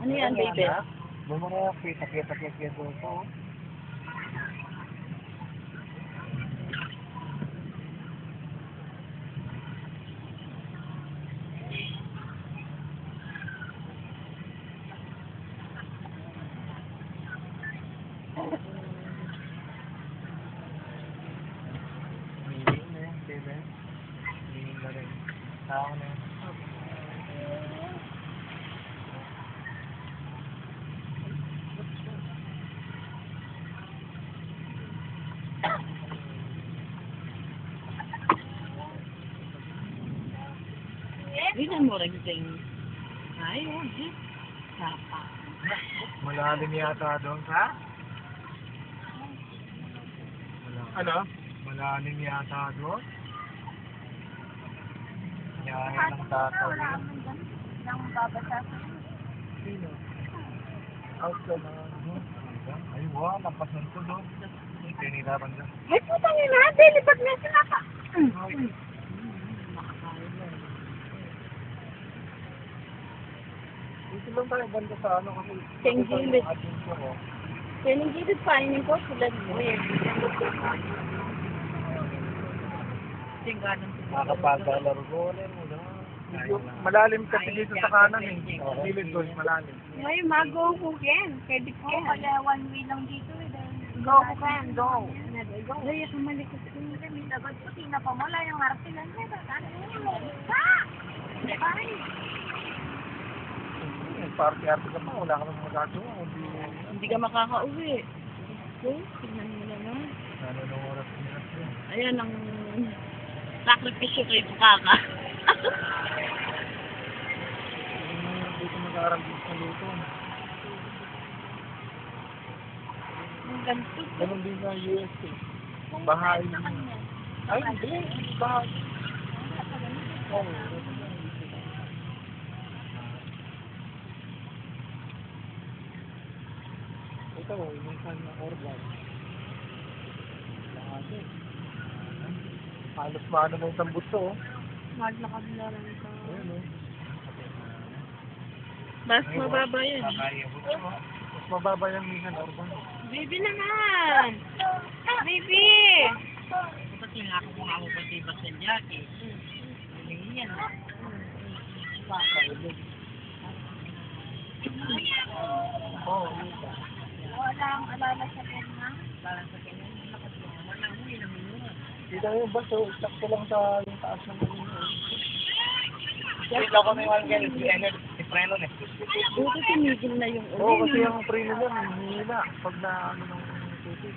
Ano yan, baby? Bumara, kita doon po. Meaning na yan, baby. Meaning na rin. Tao na yan. Bilang mo rin sing. Ay, oh, sapa. Malalim yata doon, ha? Ano? Malalim yata doon. Yaya ng tataw yun. Nang babasa. Sino? Out ka na. Ay, wow, napasan ko doon. Tinirapan doon. Ay, putang ina, delipad na sila ka. Dito lang tayo banda sa ano kasi. Tinggilit. Agency ko. Tinigilid pa, hindi ko sila weird. Nakapaglalaro ko ulit mo na. Malalim kasi dito sa kanan eh. Gilid doon, malalim. May mago ko ken. Pwede Oo, ken. kaya one way lang dito eh. Go ko ken, go. Go. Ay, ako malikot ko. May lagot ko, tinapamula yung artilan niya. Ha? Ay! Party-arty ka pa, wala ka naman magagawa. Hindi ka makakauwi. So, tignan mo naman. Nanonoras niya siya. Ayan ang sakripisyo kay Bukaka. Dito mag-aarambis sa luto. Ang ganito. Ganun din sa US eh. Bahay. Ay, hindi. Bahay. Oo. Ito, minsan na organ. Lahat. Halos maano mo isang buto. Maglakad na lang ito. Ayun o. Mas mababa yan. Mas mababa yung minsan organ. Baby naman! Baby! Kasi nga ako kung ako pati ba sa Jackie. Hindi yan. Oo. Walang alala sa kanya. Parang sa kanya, lakas mo. Walang huli na minuha. Kita yung baso, sakto lang sa yung taas ng kanina. Kita ko na yung hanggang preno na. Buti tumigil na yung Oo, ulit. kasi yung preno yan, hinihila pag na ano ng tubig.